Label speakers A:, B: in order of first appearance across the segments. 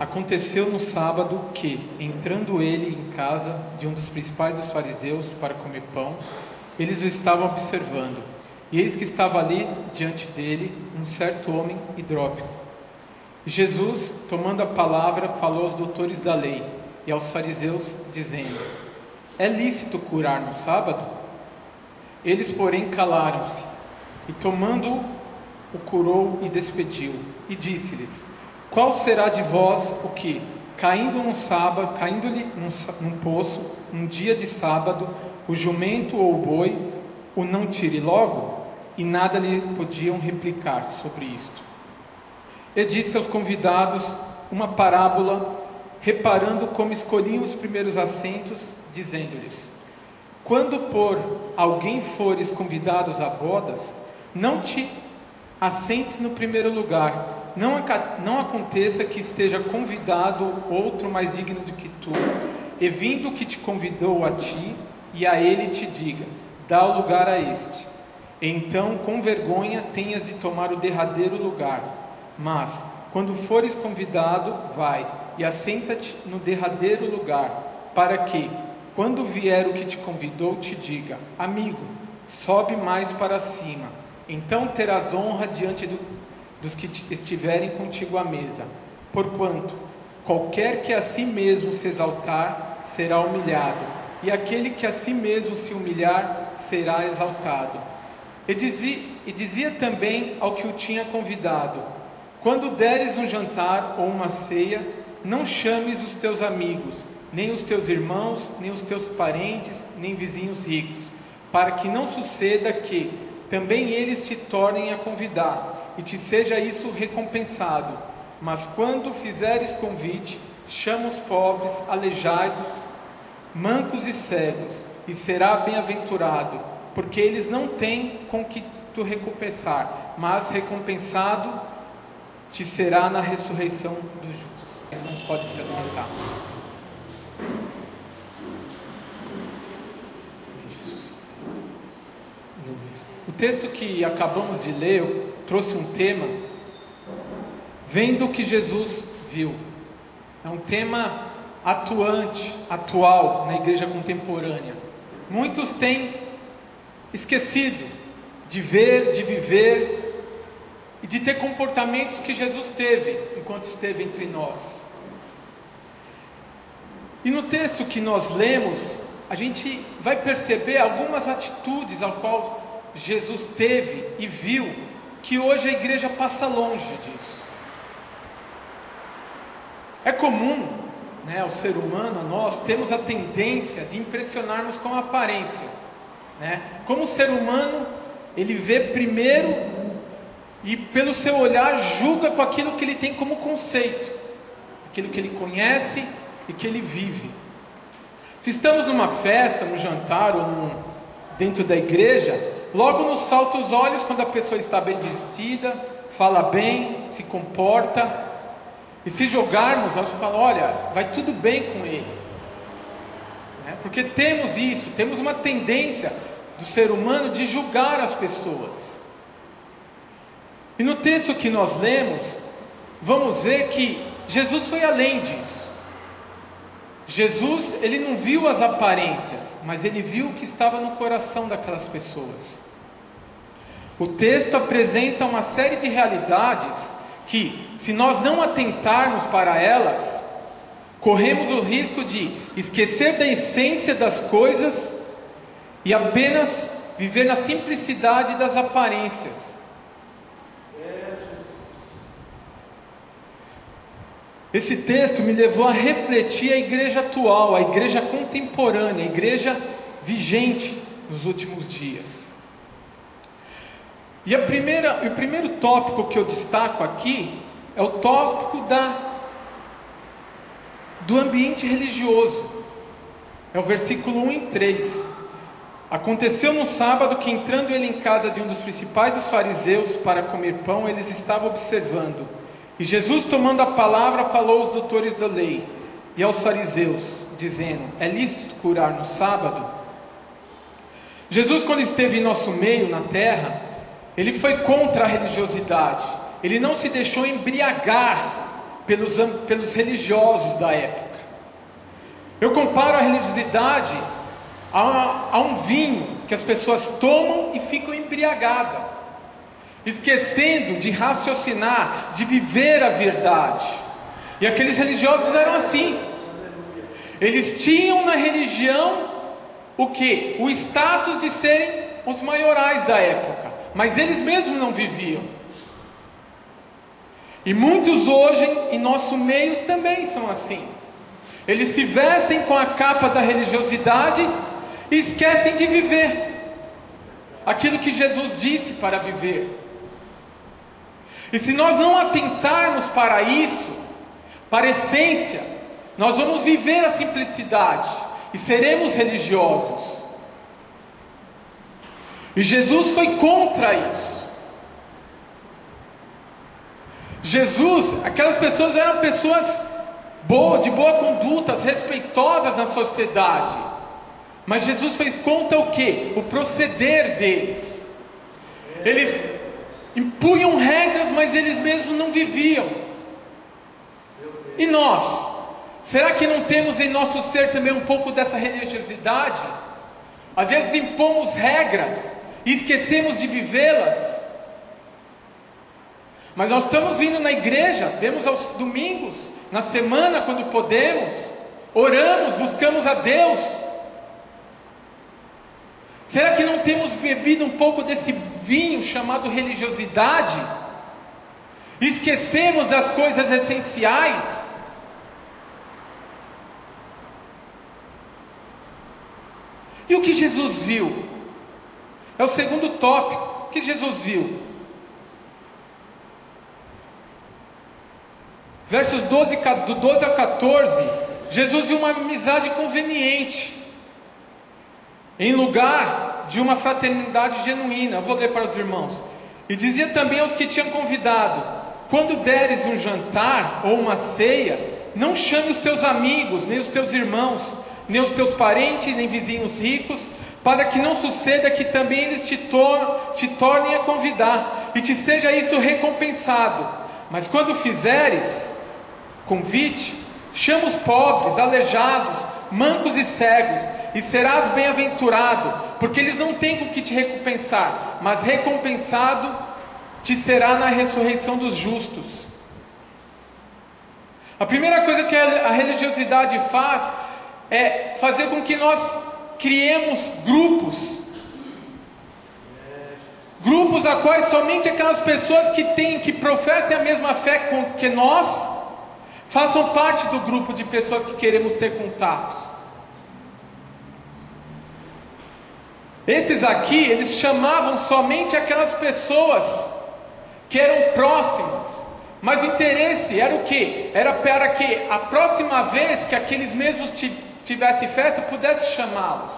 A: Aconteceu no sábado que, entrando ele em casa de um dos principais dos fariseus para comer pão, eles o estavam observando. E eis que estava ali diante dele um certo homem hidrópico. Jesus, tomando a palavra, falou aos doutores da lei e aos fariseus, dizendo: é lícito curar no sábado? Eles, porém, calaram-se, e tomando-o, o curou e despediu, e disse-lhes: qual será de vós o que, caindo-lhe num poço, um dia de sábado, o jumento ou o boi o não tire logo? E nada lhe podiam replicar sobre isto. E disse aos convidados uma parábola, reparando como escolhiam os primeiros assentos, dizendo-lhes: quando por alguém fores convidados a bodas, não te assentes no primeiro lugar, não aconteça que esteja convidado outro mais digno do que tu, e vindo o que te convidou a ti, e a ele te diga: dá o lugar a este. Então, com vergonha, tenhas de tomar o derradeiro lugar. Mas, quando fores convidado, vai e assenta-te no derradeiro lugar, para que, quando vier o que te convidou, te diga: amigo, sobe mais para cima. Então terás honra diante dos que estiverem contigo à mesa. Porquanto, qualquer que a si mesmo se exaltar, será humilhado, e aquele que a si mesmo se humilhar, será exaltado. E dizia também ao que o tinha convidado: quando deres um jantar ou uma ceia, não chames os teus amigos, nem os teus irmãos, nem os teus parentes, nem vizinhos ricos, para que não suceda que também eles te tornem a convidar, e te seja isso recompensado. Mas quando fizeres convite, chama os pobres, aleijados, mancos e cegos, e será bem-aventurado, porque eles não têm com que tu recompensar, mas recompensado te será na ressurreição dos justos. Irmãos, podem se assentar. O texto que acabamos de ler trouxe um tema, vendo o que Jesus viu. É um tema atual na igreja contemporânea. Muitos têm esquecido de ver, de viver e de ter comportamentos que Jesus teve enquanto esteve entre nós. E no texto que nós lemos, a gente vai perceber algumas atitudes ao qual Jesus teve e viu, que hoje a igreja passa longe disso. É comum, ao ser humano, nós temos a tendência de impressionarmos com a aparência, Como o ser humano, ele vê primeiro e pelo seu olhar julga com aquilo que ele tem como conceito, aquilo que ele conhece e que ele vive. Se estamos numa festa, num jantar ou dentro da igreja, logo nos salta os olhos quando a pessoa está bem vestida, fala bem, se comporta. E se jogarmos, nós falamos: olha, vai tudo bem com ele. Porque temos isso, temos uma tendência do ser humano de julgar as pessoas. E no texto que nós lemos, vamos ver que Jesus foi além disso. Jesus, ele não viu as aparências, mas ele viu o que estava no coração daquelas pessoas. O texto apresenta uma série de realidades que, se nós não atentarmos para elas, corremos o risco de esquecer da essência das coisas e apenas viver na simplicidade das aparências. Esse texto me levou a refletir a igreja atual, a igreja contemporânea, a igreja vigente nos últimos dias. E o primeiro tópico que eu destaco aqui é o tópico do ambiente religioso. É o versículo 1 e 3. Aconteceu no sábado que, entrando ele em casa de um dos principais dos fariseus para comer pão, eles estavam observando. E Jesus, tomando a palavra, falou aos doutores da lei e aos fariseus, dizendo: é lícito curar no sábado? Jesus, quando esteve em nosso meio, na terra, ele foi contra a religiosidade. Ele não se deixou embriagar pelos religiosos da época. Eu comparo a religiosidade a um vinho que as pessoas tomam e ficam embriagadas, esquecendo de raciocinar, de viver a verdade. E aqueles religiosos eram assim. Eles tinham na religião o que? O status de serem os maiorais da época, mas eles mesmos não viviam. E muitos hoje em nosso meio também são assim. Eles se vestem com a capa da religiosidade e esquecem de viver aquilo que Jesus disse para viver. E se nós não atentarmos para isso, para a essência, nós vamos viver a simplicidade e seremos religiosos. E Jesus foi contra isso. Jesus, aquelas pessoas eram pessoas boas, de boa conduta, respeitosas na sociedade. Mas Jesus foi contra o quê? O proceder deles. Eles impunham regras, mas eles mesmos não viviam. E nós? Será que não temos em nosso ser também um pouco dessa religiosidade? Às vezes impomos regras e esquecemos de vivê-las. Mas nós estamos vindo na igreja, vemos aos domingos, na semana quando podemos, oramos, buscamos a Deus. Será que não temos bebido um pouco desse vinho chamado religiosidade? Esquecemos das coisas essenciais? E o que Jesus viu? É o segundo tópico. O que Jesus viu? Versos do 12 ao 14, Jesus viu uma amizade conveniente, em lugar de uma fraternidade genuína. Eu vou ler para os irmãos. E dizia também aos que tinham convidado: quando deres um jantar ou uma ceia, não chame os teus amigos, nem os teus irmãos, nem os teus parentes, nem vizinhos ricos, para que não suceda que também eles te tornem a convidar, e te seja isso recompensado. Mas quando fizeres convite, chama os pobres, aleijados, mancos e cegos, e serás bem-aventurado, porque eles não têm com que te recompensar, mas recompensado te será na ressurreição dos justos. A primeira coisa que a religiosidade faz é fazer com que nós criemos grupos a quais somente aquelas pessoas que professem a mesma fé que nós façam parte do grupo de pessoas que queremos ter contatos. Esses aqui, eles chamavam somente aquelas pessoas que eram próximas, mas o interesse era o quê? Era para que a próxima vez que aqueles mesmos tivessem festa, pudesse chamá-los.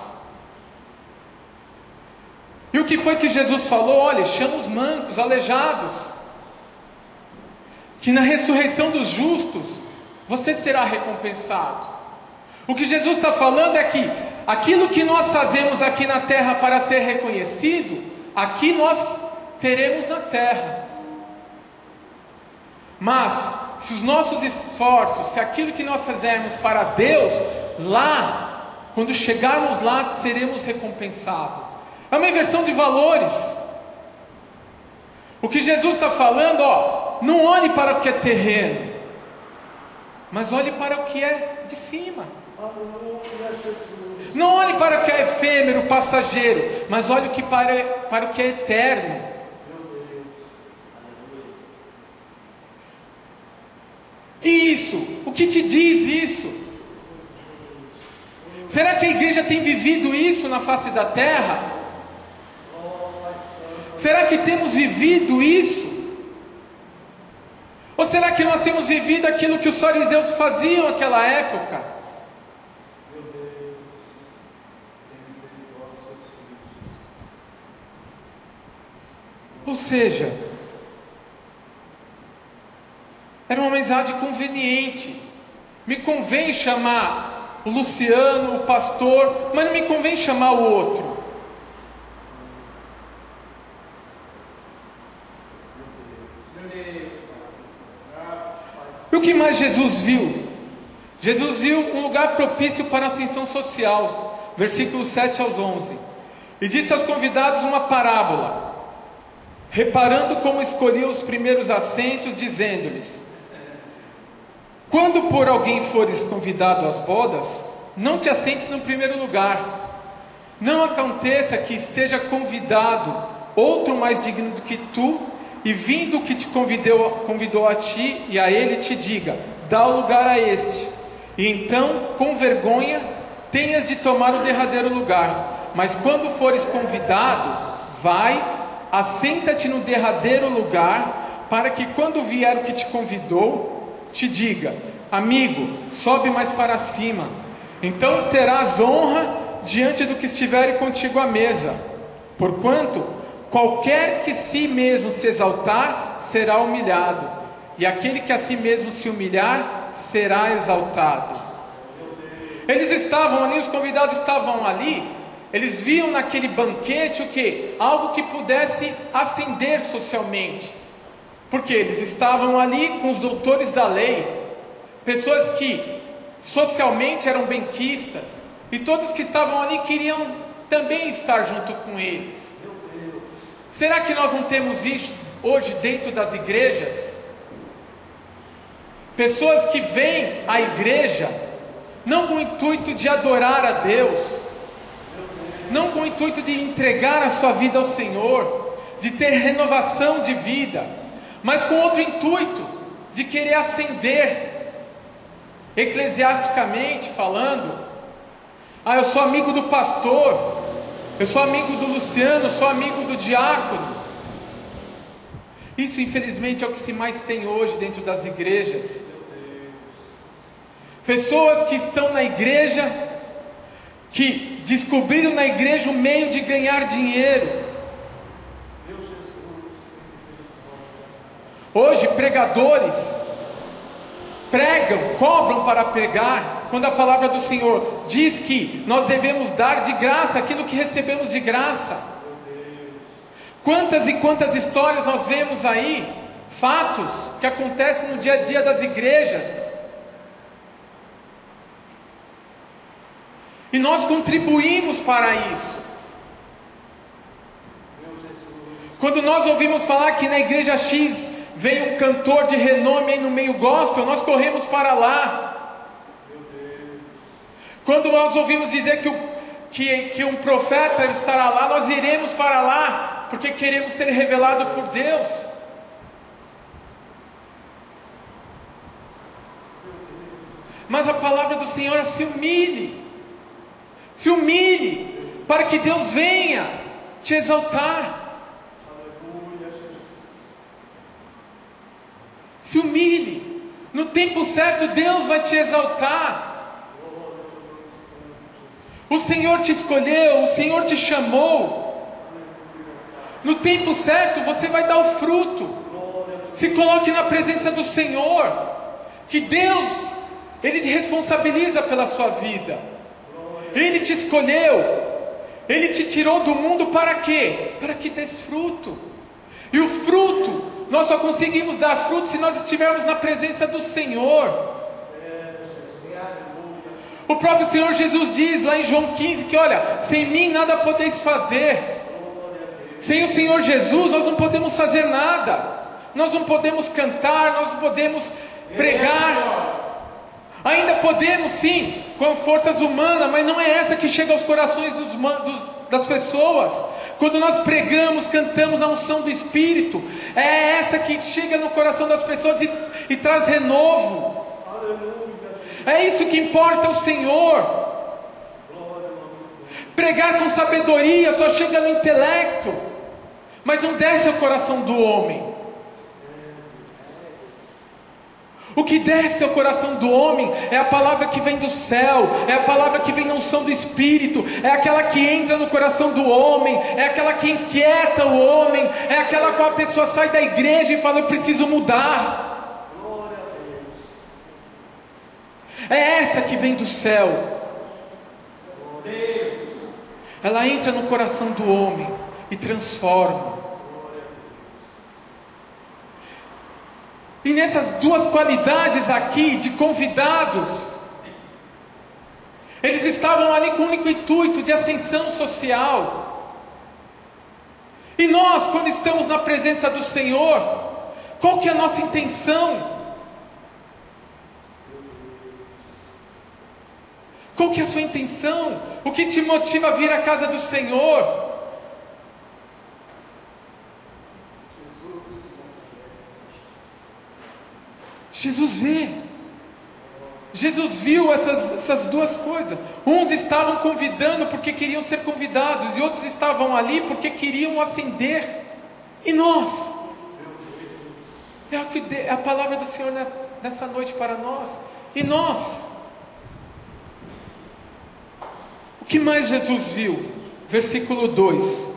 A: E o que foi que Jesus falou? Olha, chama os mancos, aleijados, que na ressurreição dos justos você será recompensado. O que Jesus está falando é que aquilo que nós fazemos aqui na terra para ser reconhecido, aqui nós teremos na terra. Mas se os nossos esforços, se aquilo que nós fizermos para Deus, lá, quando chegarmos lá, seremos recompensados. É uma inversão de valores. O que Jesus está falando, não olhe para o que é terreno, mas olhe para o que é de cima. Não olhe para o que é efêmero, passageiro, mas olhe para o que é eterno. E isso, o que te diz isso? Será que a igreja tem vivido isso na face da terra? Será que temos vivido isso? Ou será que nós temos vivido aquilo que os fariseus faziam naquela época? Ou seja, era uma amizade conveniente. Me convém chamar o Luciano, o pastor, mas não me convém chamar o outro. E o que lugar Jesus viu? Jesus viu um lugar propício para a ascensão social, versículos 7 aos 11. E disse aos convidados uma parábola, reparando como escolhiam os primeiros assentos, dizendo-lhes: quando por alguém fores convidado às bodas, não te assentes no primeiro lugar. Não aconteça que esteja convidado outro mais digno do que tu, e vindo o que te convidou a ti e a ele, te diga: dá o lugar a este. E então, com vergonha, tenhas de tomar o derradeiro lugar. Mas quando fores convidado, vai, assenta-te no derradeiro lugar, para que quando vier o que te convidou, te diga: amigo, sobe mais para cima. Então terás honra diante do que estiver contigo à mesa. Porquanto qualquer que si mesmo se exaltar, será humilhado, e aquele que a si mesmo se humilhar, será exaltado. Eles estavam ali, os convidados estavam ali, eles viam naquele banquete o quê? Algo que pudesse ascender socialmente, porque eles estavam ali com os doutores da lei, pessoas que socialmente eram benquistas, e todos que estavam ali queriam também estar junto com eles. Será que nós não temos isso hoje dentro das igrejas? Pessoas que vêm à igreja não com o intuito de adorar a Deus, não com o intuito de entregar a sua vida ao Senhor, de ter renovação de vida, mas com outro intuito, de querer ascender. Eclesiasticamente falando, eu sou amigo do pastor, eu sou amigo do Luciano, sou amigo do diácono. Isso infelizmente é o que se mais tem hoje dentro das igrejas. Pessoas que estão na igreja, que descobriram na igreja um meio de ganhar dinheiro. Hoje pregadores pregam, cobram para pregar, quando a palavra do Senhor diz que nós devemos dar de graça aquilo que recebemos de graça. Quantas e quantas histórias nós vemos aí, fatos que acontecem no dia a dia das igrejas, e nós contribuímos para isso. Quando nós ouvimos falar que na igreja X veio um cantor de renome aí no meio gospel, nós corremos para lá. Quando nós ouvimos dizer que um profeta estará lá, nós iremos para lá, porque queremos ser revelados por Deus. Mas a palavra do Senhor é: se humilhe, para que Deus venha te exaltar. Se humilhe, no tempo certo Deus vai te exaltar. O Senhor te escolheu, o Senhor te chamou. No tempo certo você vai dar o fruto. Se coloque na presença do Senhor, que Deus, Ele te responsabiliza pela sua vida. Ele te escolheu, Ele te tirou do mundo para quê? Para que dês fruto. E o fruto, nós só conseguimos dar fruto se nós estivermos na presença do Senhor. O próprio Senhor Jesus diz lá em João 15 que olha, sem mim nada podeis fazer. Sem o Senhor Jesus nós não podemos fazer nada. Nós não podemos cantar, nós não podemos pregar. Ainda podemos sim, com forças humanas, mas não é essa que chega aos corações das pessoas. Quando nós pregamos, cantamos a unção do Espírito, é essa que chega no coração das pessoas e traz renovo. É isso que importa ao Senhor. Pregar com sabedoria só chega no intelecto, mas não desce ao coração do homem. O que desce ao coração do homem é a palavra que vem do céu, é a palavra que vem na unção do Espírito, é aquela que entra no coração do homem, é aquela que inquieta o homem, é aquela qual a pessoa sai da igreja e fala: eu preciso mudar. É essa que vem do céu. Ela entra no coração do homem e transforma. E nessas duas qualidades aqui de convidados, eles estavam ali com o único intuito de ascensão social. E nós, quando estamos na presença do Senhor, qual que é a nossa intenção? Qual que é a sua intenção? O que te motiva a vir à casa do Senhor? Jesus vê. Jesus viu essas duas coisas. Uns estavam convidando porque queriam ser convidados, e outros estavam ali porque queriam ascender. E nós? É a palavra do Senhor nessa noite para nós. E nós? O que mais Jesus viu? Versículo 2: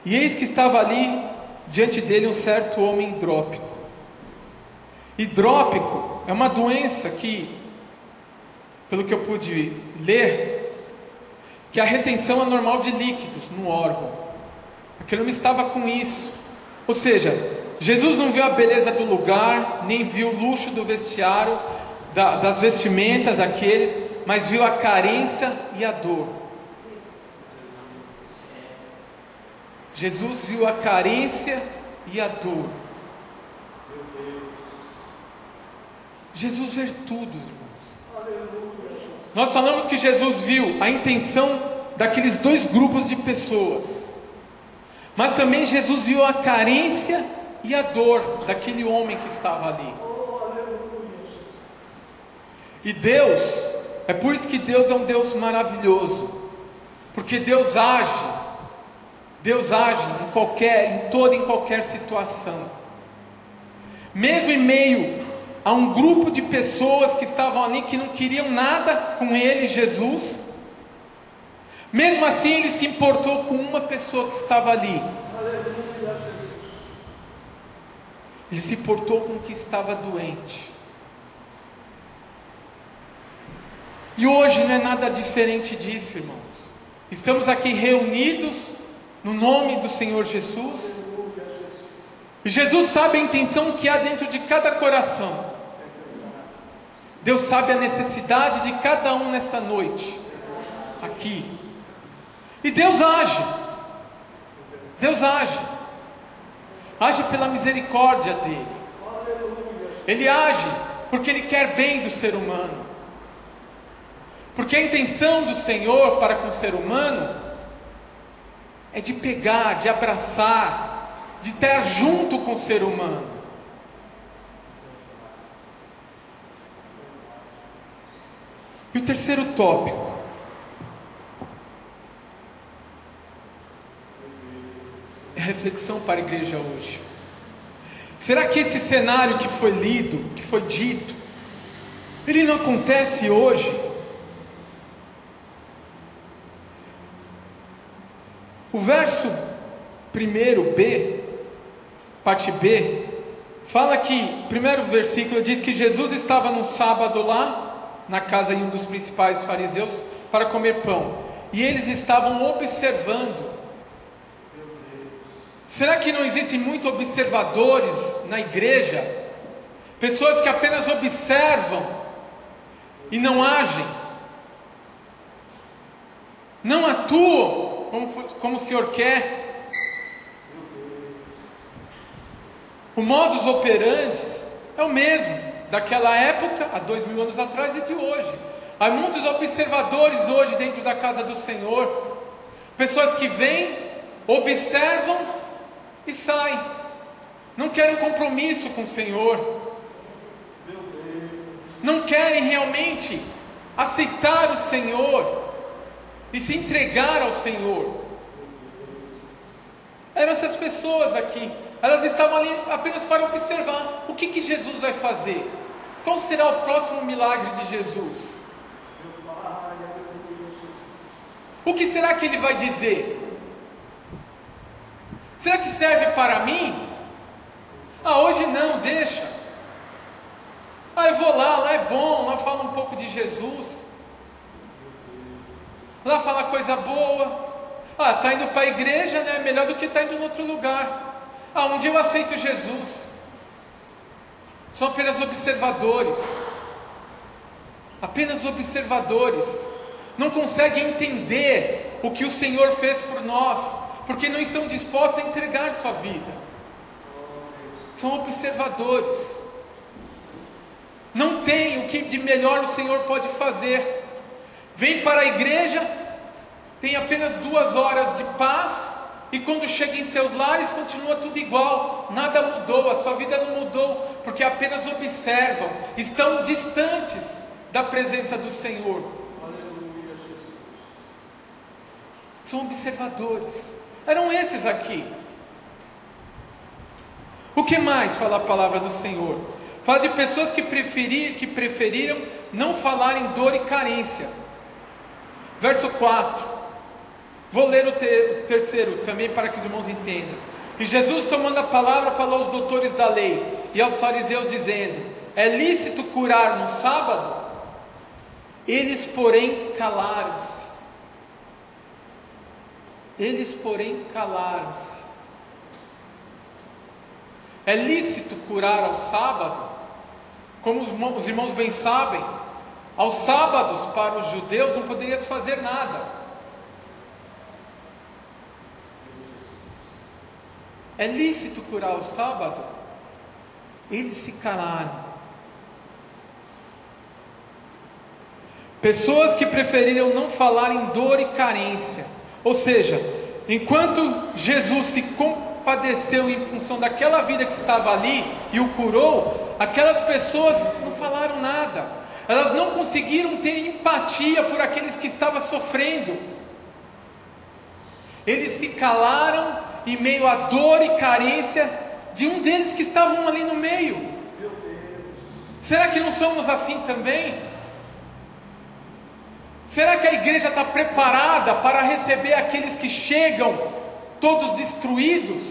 A: E eis que estava ali diante dele um certo homem hidrópico. Hidrópico é uma doença que, pelo que eu pude ler, que a retenção anormal de líquidos no órgão. Aquele homem estava com isso. Ou seja, Jesus não viu a beleza do lugar, nem viu o luxo do vestiário, das vestimentas daqueles, mas viu a carência e a dor. Jesus viu a carência e a dor. Jesus vê tudo, irmãos. Nós falamos que Jesus viu a intenção daqueles dois grupos de pessoas, mas também Jesus viu a carência e a dor daquele homem que estava ali. E Deus, é por isso que Deus é um Deus maravilhoso, porque Deus age em toda e qualquer situação. Mesmo em meio a um grupo de pessoas que estavam ali, que não queriam nada com ele, Jesus, mesmo assim ele se importou com uma pessoa que estava ali. Ele se importou com o que estava doente. E hoje não é nada diferente disso, irmãos. Estamos aqui reunidos no nome do Senhor Jesus. E Jesus sabe a intenção que há dentro de cada coração. Deus sabe a necessidade de cada um nesta noite, aqui. E Deus age. Deus age. Age pela misericórdia dEle. Ele age porque Ele quer bem do ser humano. Porque a intenção do Senhor para com o ser humano é de pegar, de abraçar, de estar junto com o ser humano. E o terceiro tópico é a reflexão para a igreja hoje. Será que esse cenário que foi lido, que foi dito, ele não acontece hoje? O verso 1b, parte B, fala que, primeiro versículo diz que Jesus estava no sábado lá, na casa de um dos principais fariseus, para comer pão, e eles estavam observando. Será que não existem muitos observadores na igreja? Pessoas que apenas observam e não agem, não atuam como o Senhor quer. O modus operandi é o mesmo daquela época, há 2000 anos atrás, e de hoje. Há muitos observadores hoje dentro da casa do Senhor, pessoas que vêm, observam e saem, não querem compromisso com o Senhor, não querem realmente aceitar o Senhor e se entregar ao Senhor. Eram essas pessoas aqui. Elas estavam ali apenas para observar o que Jesus vai fazer. Qual será o próximo milagre de Jesus? O que será que Ele vai dizer? Será que serve para mim? Hoje não, deixa. Eu vou lá é bom, lá fala um pouco de Jesus. Lá fala coisa boa. Está indo para a igreja, né? Melhor do que está indo em outro lugar. Um dia eu aceito Jesus. São apenas observadores. Apenas observadores. Não conseguem entender o que o Senhor fez por nós, porque não estão dispostos a entregar sua vida. São observadores. Não tem o que de melhor o Senhor pode fazer. Vem para a igreja, tem apenas 2 horas de paz, e quando chega em seus lares continua tudo igual. Nada mudou, a sua vida não mudou, porque apenas observam, estão distantes da presença do Senhor.
B: Aleluia, Jesus.
A: São observadores. Eram esses aqui. O que mais fala a palavra do Senhor? Fala de pessoas que preferiram não falar em dor e carência. Verso 4. Vou ler o terceiro também para que os irmãos entendam. E Jesus, tomando a palavra, falou aos doutores da lei e aos fariseus, dizendo: é lícito curar no sábado? Eles, porém, calaram-se. Eles, porém, calaram-se. É lícito curar ao sábado? Como os irmãos bem sabem, aos sábados, para os judeus, não poderia se fazer nada. É lícito curar ao sábado? Eles se calaram. Pessoas que preferiram não falar em dor e carência. Ou seja, enquanto Jesus se compadeceu em função daquela vida que estava ali e o curou, aquelas pessoas não falaram nada. Elas não conseguiram ter empatia por aqueles que estavam sofrendo. Eles se calaram em meio à dor e carência de um deles que estavam ali no meio.
B: Meu Deus.
A: Será que não somos assim também? Será que a igreja está preparada para receber aqueles que chegam todos destruídos?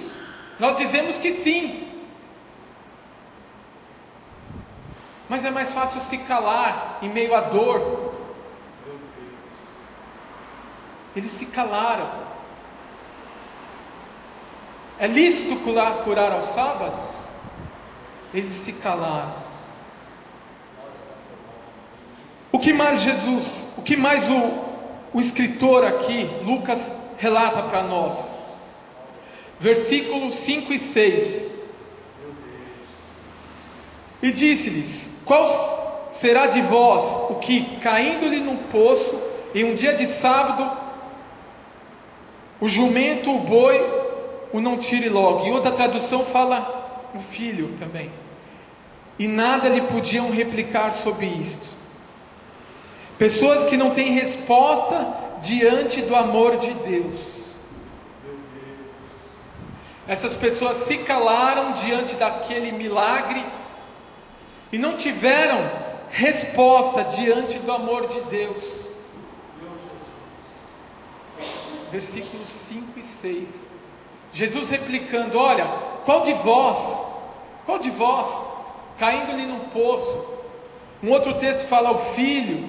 A: Nós dizemos que sim. Mas é mais fácil se calar em meio à dor. Eles se calaram. É lícito curar aos sábados? Eles se calaram. O que mais o escritor aqui, Lucas, relata para nós? Versículos 5 e 6. E disse-lhes: qual será de vós o que, caindo-lhe num poço, em um dia de sábado, o jumento, o boi, o não tire logo? Em outra tradução fala o filho também. E nada lhe podiam replicar sobre isto. Pessoas que não têm resposta diante do amor de Deus. Essas pessoas se calaram diante daquele milagre e não tiveram resposta diante do amor de Deus. Versículos 5 e 6. Jesus replicando: olha, qual de vós, caindo-lhe num poço? Um outro texto fala: o filho,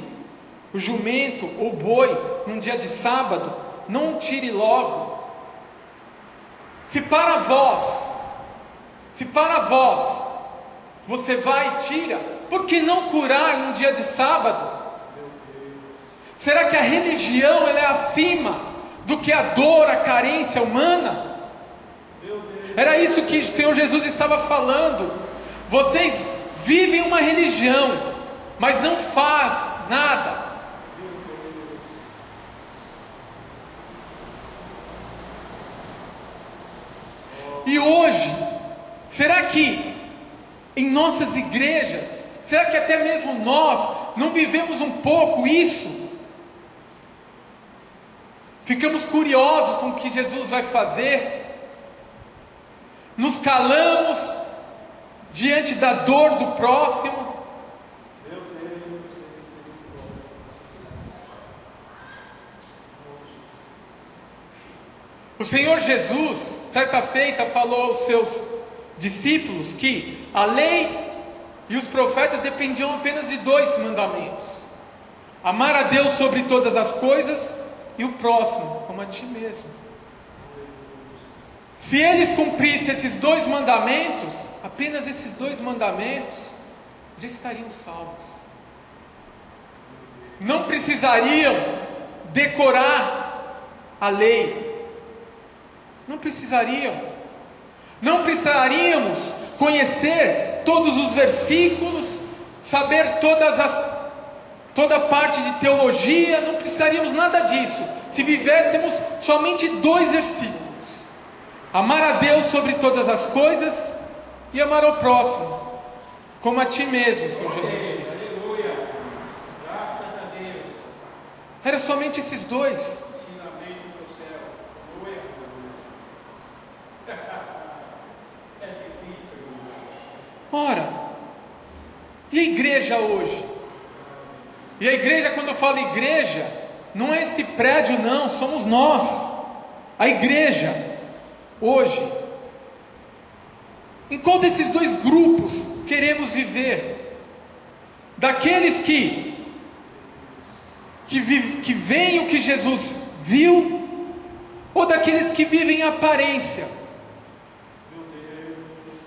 A: o jumento ou boi, num dia de sábado, não tire logo. Se para vós, você vai e tira, por que não curar num dia de sábado? Será que a religião ela é acima do que a dor, a carência humana? Era isso que o Senhor Jesus estava falando. Vocês vivem uma religião, mas não faz nada. E hoje, será que em nossas igrejas, será que até mesmo nós não vivemos um pouco isso? Ficamos curiosos com o que Jesus vai fazer, nos calamos diante da dor do próximo. O Senhor Jesus, certa feita, falou aos seus discípulos que a lei e os profetas dependiam apenas de 2 mandamentos: amar a Deus sobre todas as coisas e o próximo como a ti mesmo. Se eles cumprissem esses 2 mandamentos, apenas esses 2 mandamentos, já estariam salvos. Não precisariam decorar a lei. Não precisariam. Não precisaríamos conhecer todos os versículos, saber toda a parte de teologia. Não precisaríamos nada disso, se vivêssemos somente 2 versículos: amar a Deus sobre todas as coisas e amar ao próximo como a ti mesmo, o Senhor Jesus disse.
B: Aleluia. Graças a Deus.
A: Era somente esses 2.
B: Ensinamento do céu. Aleluia. É difícil.
A: Ora, e a igreja hoje? E a igreja, quando eu falo igreja, não é esse prédio não, somos nós. A igreja, hoje. Em qual desses 2 grupos queremos viver? Daqueles que veem o que Jesus viu, ou daqueles que vivem a aparência?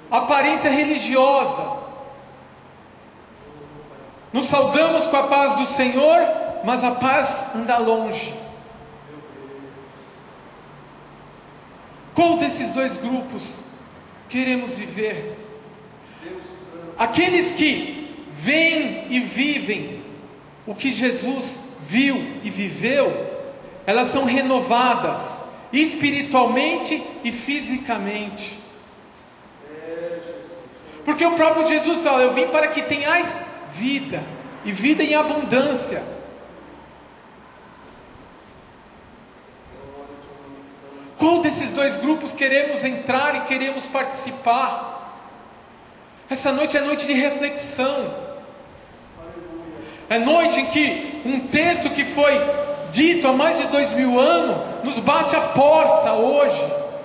A: Aparência religiosa. Nos saudamos com a paz do Senhor, mas a paz anda longe. Qual desses 2 grupos queremos viver? Aqueles que veem e vivem o que Jesus viu e viveu, elas são renovadas espiritualmente e fisicamente. Porque o próprio Jesus fala: eu vim para que tenhais vida, e vida em abundância. Qual desses 2 grupos queremos entrar e queremos participar? Essa noite é noite de reflexão. É noite em que um texto que foi dito há mais de 2000 anos nos bate a porta hoje,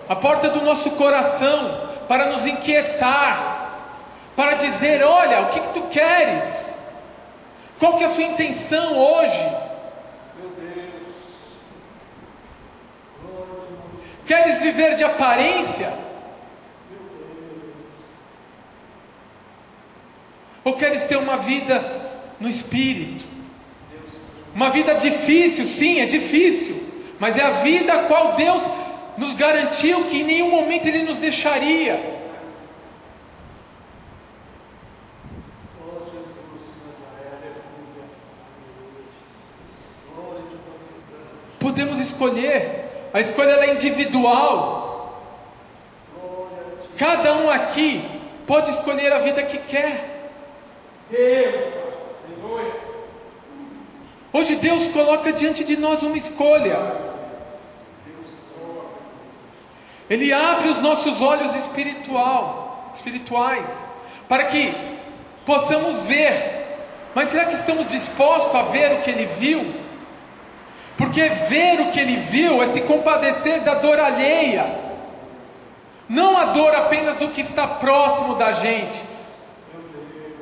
A: a porta do nosso coração, para nos inquietar, para dizer: olha, o que tu queres? Qual que é a sua intenção hoje?
B: Meu Deus.
A: Queres viver de aparência? Ou queres ter uma vida no Espírito? Uma vida difícil, sim, é difícil, mas é a vida a qual Deus nos garantiu que em nenhum momento Ele nos deixaria. Podemos escolher, a escolha ela é individual. Cada um aqui pode escolher a vida que quer. Hoje Deus coloca diante de nós uma escolha. Ele abre os nossos olhos espirituais, para que possamos ver. Mas será que estamos dispostos a ver o que Ele viu? Porque ver o que Ele viu é se compadecer da dor alheia, não a dor apenas do que está próximo da gente,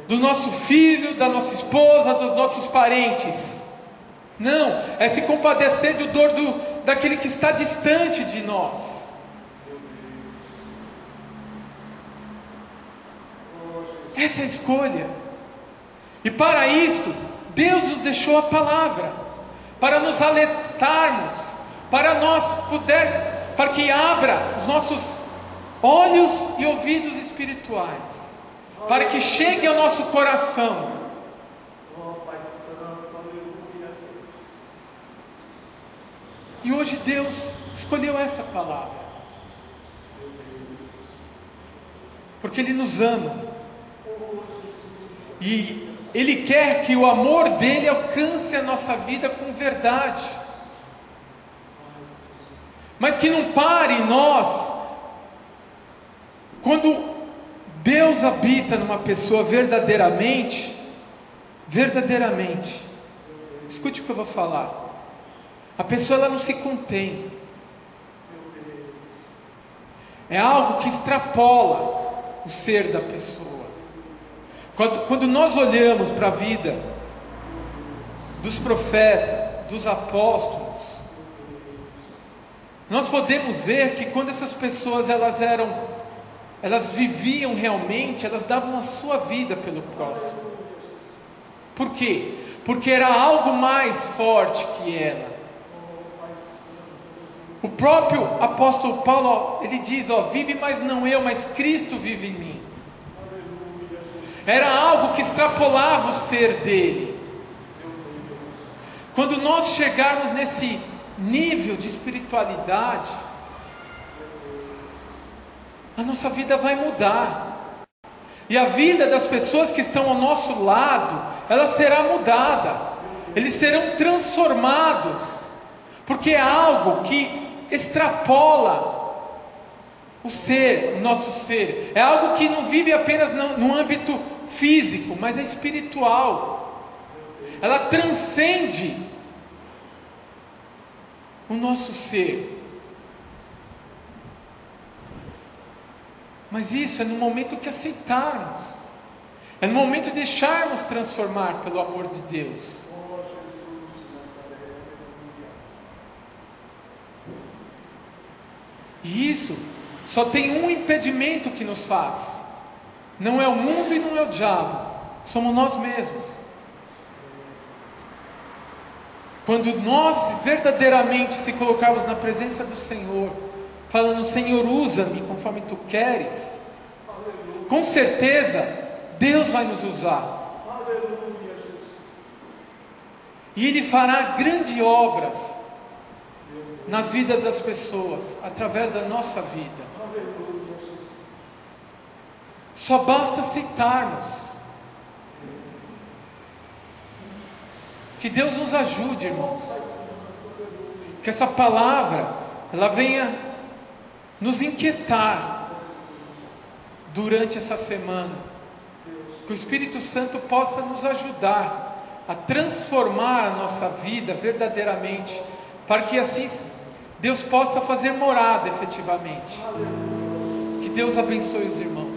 A: do nosso filho, da nossa esposa, dos nossos parentes. Não, é se compadecer da dor daquele que está distante de nós. Essa é a escolha. E para isso, Deus nos deixou a palavra, para nos alertarmos, para que abra os nossos olhos e ouvidos espirituais, para que chegue ao nosso coração. E hoje Deus escolheu essa palavra, porque Ele nos ama, e Ele quer que o amor dEle alcance a nossa vida com verdade, mas que não pare em nós. Quando Deus habita numa pessoa verdadeiramente, escute o que eu vou falar, a pessoa ela não se contém, é algo que extrapola o ser da pessoa. Quando nós olhamos para a vida dos profetas, dos apóstolos, nós podemos ver que quando essas pessoas elas eram elas viviam realmente, elas davam a sua vida pelo próximo. Por quê? Porque era algo mais forte que ela. O próprio apóstolo Paulo, ele diz, vive mas não eu, mas Cristo vive em mim. Era algo que extrapolava o ser dele. Quando nós chegarmos nesse nível de espiritualidade, a nossa vida vai mudar. E a vida das pessoas que estão ao nosso lado, ela será mudada. Eles serão transformados. Porque é algo que extrapola o ser, o nosso ser. É algo que não vive apenas no âmbito físico, mas é espiritual. Ela transcende o nosso ser. Mas isso é no momento que aceitarmos. É no momento de deixarmos transformar pelo amor de Deus. E isso só tem um impedimento que nos faz. Não é o mundo e não é o diabo. Somos nós mesmos. Quando nós verdadeiramente se colocarmos na presença do Senhor, falando, Senhor, usa-me conforme Tu queres, com certeza Deus vai nos usar. E Ele fará grandes obras nas vidas das pessoas, através da nossa vida. Só basta aceitarmos. Que Deus nos ajude, irmãos. Que essa palavra, ela venha nos inquietar durante essa semana. Que o Espírito Santo possa nos ajudar a transformar a nossa vida verdadeiramente, para que assim Deus possa fazer morada efetivamente. Que Deus abençoe os irmãos.